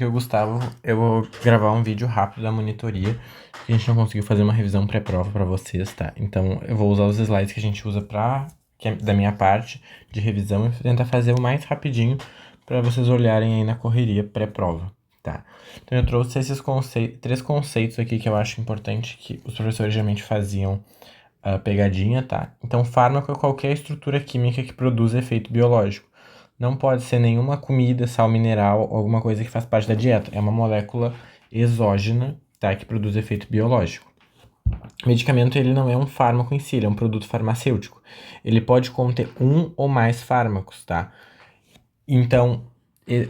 aqui é o Gustavo. Eu vou gravar um vídeo rápido da monitoria, que a gente não conseguiu fazer uma revisão pré-prova pra vocês, tá? Então eu vou usar os slides que a gente usa da minha parte de revisão e tentar fazer o mais rapidinho pra vocês olharem aí na correria pré-prova, tá? Então eu trouxe esses três conceitos aqui que eu acho importante que os professores geralmente faziam pegadinha, tá? Então fármaco é qualquer estrutura química que produz efeito biológico. Não pode ser nenhuma comida, sal mineral, alguma coisa que faz parte da dieta. É uma molécula exógena, tá? Que produz efeito biológico. Medicamento, ele não é um fármaco em si, ele é um produto farmacêutico. Ele pode conter um ou mais fármacos, tá? Então,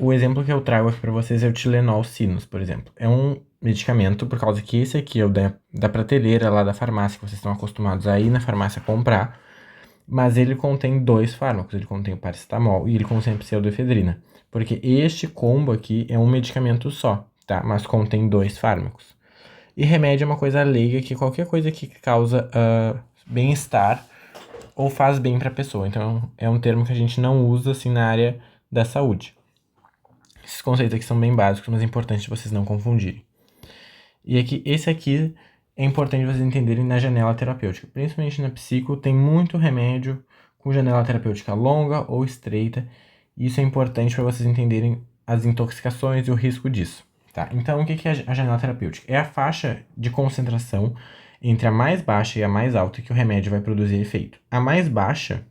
o exemplo que eu trago aqui para vocês é o Tilenol Sinus, por exemplo. É um medicamento, por causa que esse aqui é o da prateleira lá da farmácia, que vocês estão acostumados a ir na farmácia comprar. Mas ele contém dois fármacos, ele contém o paracetamol e ele contém a pseudoefedrina. Porque este combo aqui é um medicamento só, tá? Mas contém dois fármacos. E remédio é uma coisa leiga, que qualquer coisa que causa bem-estar ou faz bem para a pessoa. Então é um termo que a gente não usa assim na área da saúde. Esses conceitos aqui são bem básicos, mas é importante vocês não confundirem. E aqui, esse aqui é importante vocês entenderem na janela terapêutica. Principalmente na psico, tem muito remédio com janela terapêutica longa ou estreita. E isso é importante para vocês entenderem as intoxicações e o risco disso. Tá? Então, o que é a janela terapêutica? É a faixa de concentração entre a mais baixa e a mais alta que o remédio vai produzir efeito. A mais baixa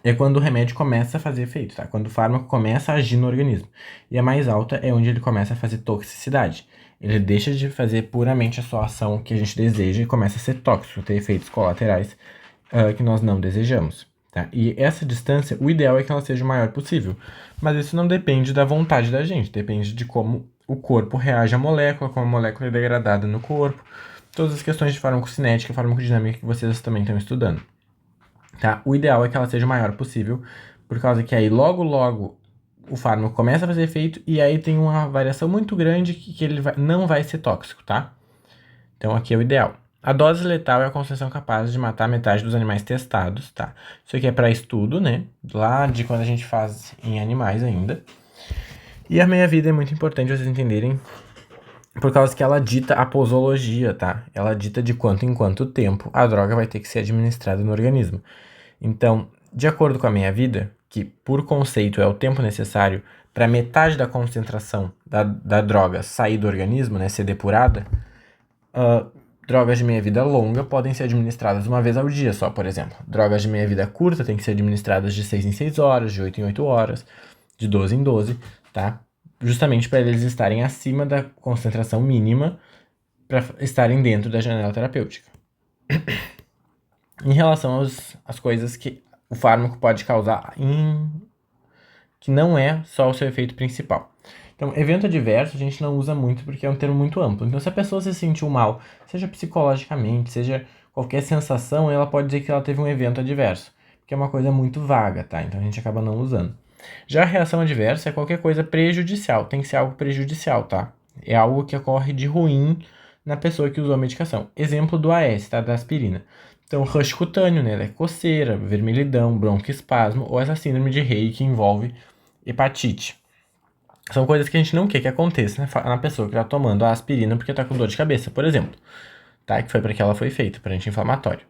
é quando o remédio começa a fazer efeito, tá? Quando o fármaco começa a agir no organismo. E a mais alta é onde ele começa a fazer toxicidade. Ele deixa de fazer puramente a sua ação que a gente deseja e começa a ser tóxico, ter efeitos colaterais que nós não desejamos, tá? E essa distância, o ideal é que ela seja o maior possível. Mas isso não depende da vontade da gente, depende de como o corpo reage à molécula, como a molécula é degradada no corpo. Todas as questões de farmacocinética e farmacodinâmica que vocês também estão estudando. Tá? O ideal é que ela seja o maior possível, por causa que aí logo o fármaco começa a fazer efeito e aí tem uma variação muito grande que ele não vai ser tóxico, tá? Então aqui é o ideal. A dose letal é a concentração capaz de matar metade dos animais testados, tá? Isso aqui é para estudo, né? Lá de quando a gente faz em animais ainda. E a meia-vida é muito importante vocês entenderem, por causa que ela dita a posologia, tá? Ela dita de quanto em quanto tempo a droga vai ter que ser administrada no organismo. Então, de acordo com a meia-vida, que por conceito é o tempo necessário para metade da concentração da droga sair do organismo, né, ser depurada, drogas de meia-vida longa podem ser administradas uma vez ao dia só, por exemplo. Drogas de meia-vida curta têm que ser administradas de 6 em 6 horas, de 8 em 8 horas, de 12 em 12, tá? Justamente para eles estarem acima da concentração mínima para estarem dentro da janela terapêutica. Em relação às coisas que o fármaco pode causar, que não é só o seu efeito principal. Então, evento adverso a gente não usa muito porque é um termo muito amplo. Então, se a pessoa se sentiu mal, seja psicologicamente, seja qualquer sensação, ela pode dizer que ela teve um evento adverso, que é uma coisa muito vaga, tá? Então, a gente acaba não usando. Já a reação adversa é qualquer coisa prejudicial, tem que ser algo prejudicial, tá? É algo que ocorre de ruim na pessoa que usou a medicação. Exemplo do AS, tá? Da aspirina. Então, rush cutâneo, né? Ela é coceira, vermelhidão, broncoespasmo ou essa síndrome de Rey que envolve hepatite. São coisas que a gente não quer que aconteça na pessoa que está tomando a aspirina porque está com dor de cabeça, por exemplo. Tá? Que foi para que ela foi feita, para anti-inflamatório.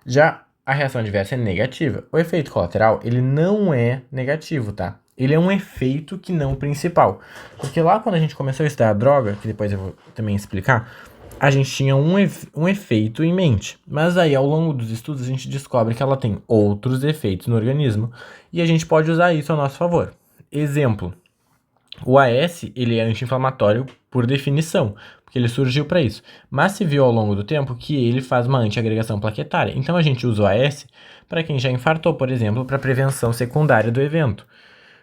Já a reação adversa é negativa. O efeito colateral, ele não é negativo, tá? Ele é um efeito que não principal. Porque lá quando a gente começou a estudar a droga, que depois eu vou também explicar, a gente tinha um efeito em mente. Mas aí, ao longo dos estudos, a gente descobre que ela tem outros efeitos no organismo e a gente pode usar isso a nosso favor. Exemplo, o AS, ele é anti-inflamatório por definição, porque ele surgiu para isso. Mas se viu ao longo do tempo que ele faz uma antiagregação plaquetária. Então a gente usa o AS para quem já infartou, por exemplo, para prevenção secundária do evento.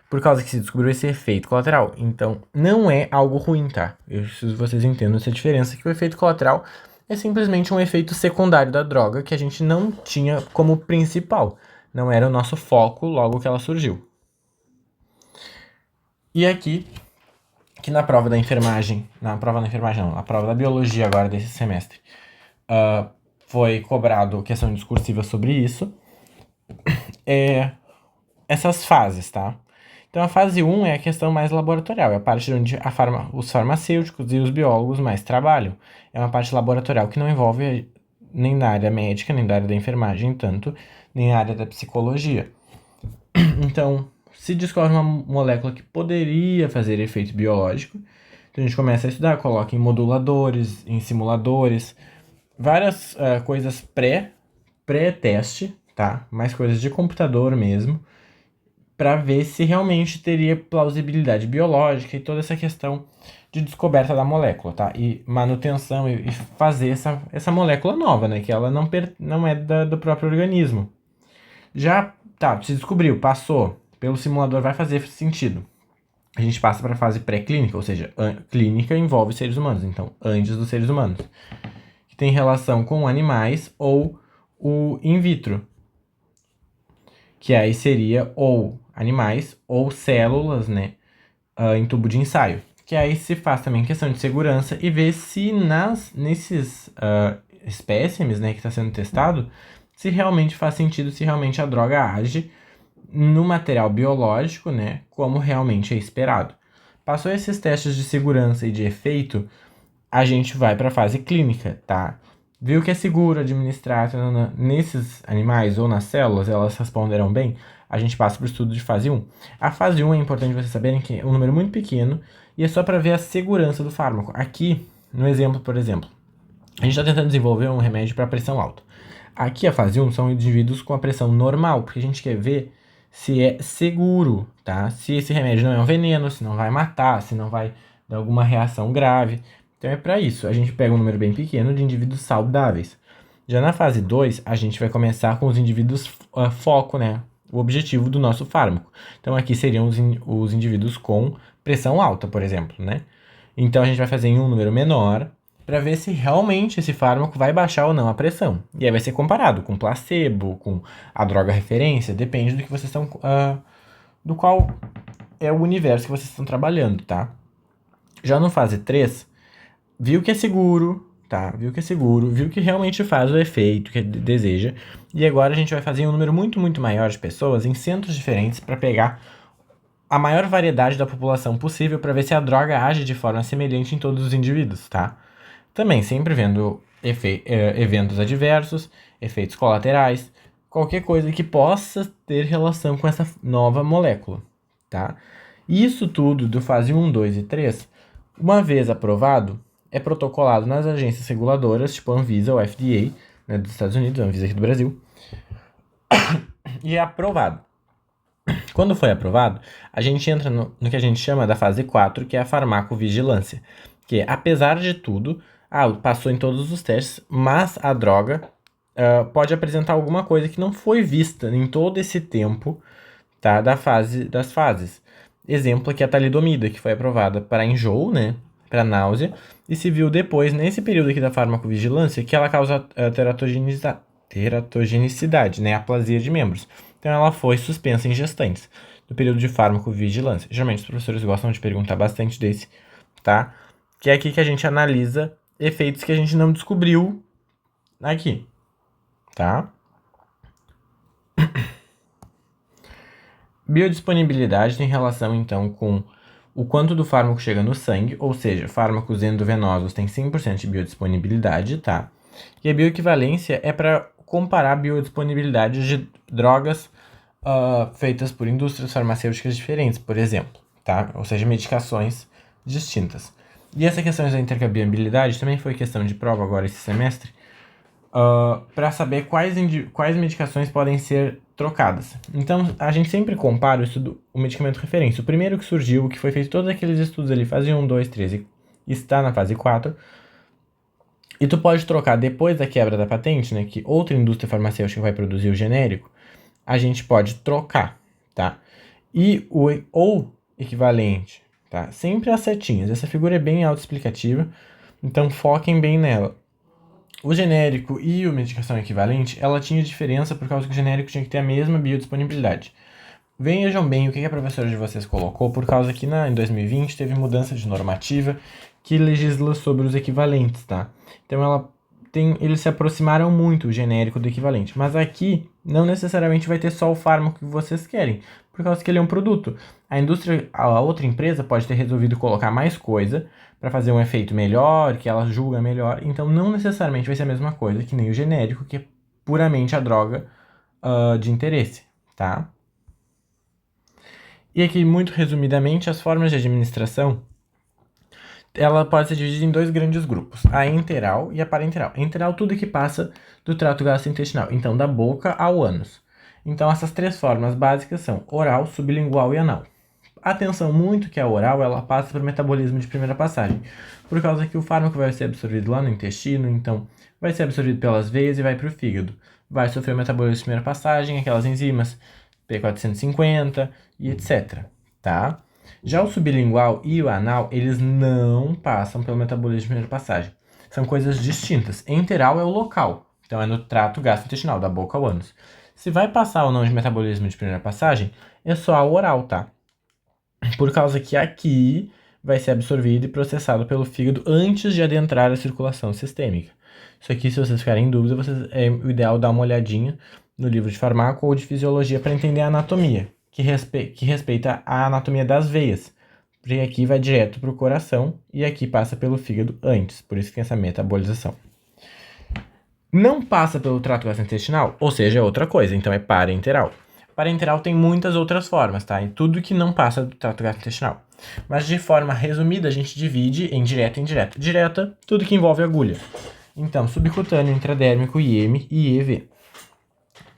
Por causa que se descobriu esse efeito colateral. Então, não é algo ruim, tá? Eu preciso que vocês entendam essa diferença, que o efeito colateral é simplesmente um efeito secundário da droga que a gente não tinha como principal. Não era o nosso foco logo que ela surgiu. E aqui, que na prova da enfermagem, na prova da biologia agora desse semestre, foi cobrado questão discursiva sobre isso, essas fases, tá? Então, a fase 1 é a questão mais laboratorial, é a parte onde os farmacêuticos e os biólogos mais trabalham. É uma parte laboratorial que não envolve nem na área médica, nem da área da enfermagem, tanto, nem na área da psicologia. Então, se descobre uma molécula que poderia fazer efeito biológico, então a gente começa a estudar, coloca em moduladores, em simuladores, várias coisas pré-teste, tá? Mais coisas de computador mesmo, para ver se realmente teria plausibilidade biológica e toda essa questão de descoberta da molécula, tá? E manutenção e fazer essa molécula nova, né? Que ela não é do próprio organismo. Já, tá, se descobriu, passou, pelo simulador vai fazer sentido. A gente passa para a fase pré-clínica, ou seja, clínica envolve seres humanos, então antes dos seres humanos, que tem relação com animais ou o in vitro, que aí seria ou animais ou células, né, em tubo de ensaio. Que aí se faz também questão de segurança e ver se nesses espécimes, né, que está sendo testado, se realmente faz sentido, se realmente a droga age no material biológico, né, como realmente é esperado. Passou esses testes de segurança e de efeito, a gente vai para a fase clínica, tá? Viu que é seguro administrar nesses animais ou nas células, elas responderam bem, a gente passa para o estudo de fase 1. A fase 1 é importante vocês saberem que é um número muito pequeno e é só para ver a segurança do fármaco. Aqui, no exemplo, por exemplo, a gente está tentando desenvolver um remédio para pressão alta. Aqui a fase 1 são indivíduos com a pressão normal, porque a gente quer ver se é seguro, tá? Se esse remédio não é um veneno, se não vai matar, se não vai dar alguma reação grave. Então é para isso, a gente pega um número bem pequeno de indivíduos saudáveis. Já na fase 2, a gente vai começar com os indivíduos foco, né? O objetivo do nosso fármaco. Então aqui seriam os indivíduos com pressão alta, por exemplo, né? Então a gente vai fazer em um número menor para ver se realmente esse fármaco vai baixar ou não a pressão. E aí vai ser comparado com placebo, com a droga referência, depende do que vocês estão, do qual é o universo que vocês estão trabalhando, tá? Já no fase 3, viu que é seguro, tá? Viu que é seguro, viu que realmente faz o efeito que deseja. E agora a gente vai fazer um número muito, muito maior de pessoas em centros diferentes para pegar a maior variedade da população possível para ver se a droga age de forma semelhante em todos os indivíduos, tá? Também sempre vendo eventos adversos, efeitos colaterais, qualquer coisa que possa ter relação com essa nova molécula, tá? Isso tudo do fase 1, 2 e 3, uma vez aprovado, é protocolado nas agências reguladoras, tipo a Anvisa ou a FDA, né, dos Estados Unidos, a Anvisa aqui do Brasil, e é aprovado. Quando foi aprovado, a gente entra no que a gente chama da fase 4, que é a farmacovigilância, que apesar de tudo, passou em todos os testes, mas a droga pode apresentar alguma coisa que não foi vista em todo esse tempo, tá, das fases. Exemplo aqui é a talidomida, que foi aprovada para enjoo, né, para náusea, e se viu depois, nesse período aqui da farmacovigilância, que ela causa teratogenicidade, né, aplasia de membros. Então ela foi suspensa em gestantes, no período de farmacovigilância. Geralmente os professores gostam de perguntar bastante desse, tá? Que é aqui que a gente analisa efeitos que a gente não descobriu aqui, tá? Biodisponibilidade tem relação, então, com o quanto do fármaco chega no sangue, ou seja, fármacos endovenosos têm 100% de biodisponibilidade, tá? E a bioequivalência é para comparar a biodisponibilidade de drogas feitas por indústrias farmacêuticas diferentes, por exemplo, tá? Ou seja, medicações distintas. E essa questão da intercambiabilidade também foi questão de prova agora esse semestre, para saber quais medicações podem ser trocadas. Então, a gente sempre compara o medicamento referência. O primeiro que surgiu, que foi feito todos aqueles estudos ali, fase 1, 2, 3, e está na fase 4, e tu pode trocar depois da quebra da patente, né, que outra indústria farmacêutica vai produzir o genérico, a gente pode trocar, tá? E ou equivalente, tá? Sempre as setinhas. Essa figura é bem autoexplicativa, então foquem bem nela. O genérico e a medicação equivalente, ela tinha diferença por causa que o genérico tinha que ter a mesma biodisponibilidade. Vejam bem o que a professora de vocês colocou, por causa que em 2020 teve mudança de normativa que legisla sobre os equivalentes, tá? Então ela eles se aproximaram muito, o genérico do equivalente. Mas aqui, não necessariamente vai ter só o fármaco que vocês querem, por causa que ele é um produto. A outra empresa pode ter resolvido colocar mais coisa para fazer um efeito melhor, que ela julga melhor. Então, não necessariamente vai ser a mesma coisa que nem o genérico, que é puramente a droga de interesse, tá? E aqui, muito resumidamente, as formas de administração, ela pode ser dividida em dois grandes grupos, a enteral e a parenteral. Enteral, tudo que passa do trato gastrointestinal, então da boca ao ânus. Então, essas três formas básicas são oral, sublingual e anal. Atenção muito que a oral, ela passa por metabolismo de primeira passagem, por causa que o fármaco vai ser absorvido lá no intestino, então vai ser absorvido pelas veias e vai para o fígado. Vai sofrer o metabolismo de primeira passagem, aquelas enzimas P450 e etc, tá? Já o sublingual e o anal, eles não passam pelo metabolismo de primeira passagem. São coisas distintas. Enteral é o local, então é no trato gastrointestinal, da boca ao ânus. Se vai passar ou não de metabolismo de primeira passagem, é só a oral, tá? Por causa que aqui vai ser absorvido e processado pelo fígado antes de adentrar a circulação sistêmica. Isso aqui, se vocês ficarem em dúvida, é o ideal dar uma olhadinha no livro de farmácia ou de fisiologia para entender a anatomia, que respeita a anatomia das veias. Porque aqui vai direto para o coração e aqui passa pelo fígado antes, por isso que tem essa metabolização. Não passa pelo trato gastrointestinal, ou seja, é outra coisa, então é parenteral. Parenteral tem muitas outras formas, tá? E tudo que não passa do trato gastrointestinal. Mas de forma resumida, a gente divide em direta e indireta. Direta, tudo que envolve agulha. Então, subcutâneo, intradérmico, IM e EV.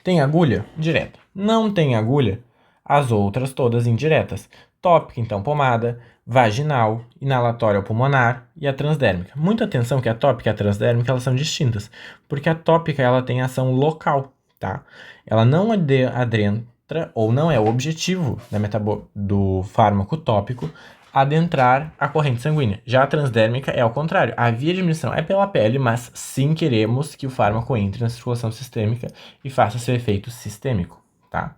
Tem agulha? Direta. Não tem agulha? As outras todas indiretas. Tópica, então, pomada, vaginal, inalatória ou pulmonar e a transdérmica. Muita atenção que a tópica e a transdérmica elas são distintas, porque a tópica ela tem ação local, tá? Ela não adentra, ou não é o objetivo do fármaco tópico, adentrar a corrente sanguínea. Já a transdérmica é ao contrário. A via de administração é pela pele, mas sim queremos que o fármaco entre na circulação sistêmica e faça seu efeito sistêmico, tá?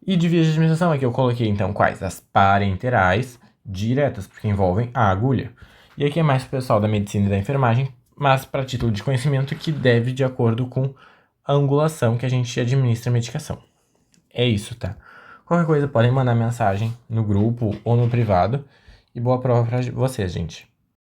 E de vias de administração aqui eu coloquei então quais? As parenterais diretas, porque envolvem a agulha. E aqui é mais pro pessoal da medicina e da enfermagem, mas para título de conhecimento que deve de acordo com a angulação que a gente administra a medicação. É isso, tá? Qualquer coisa podem mandar mensagem no grupo ou no privado. E boa prova pra vocês, gente.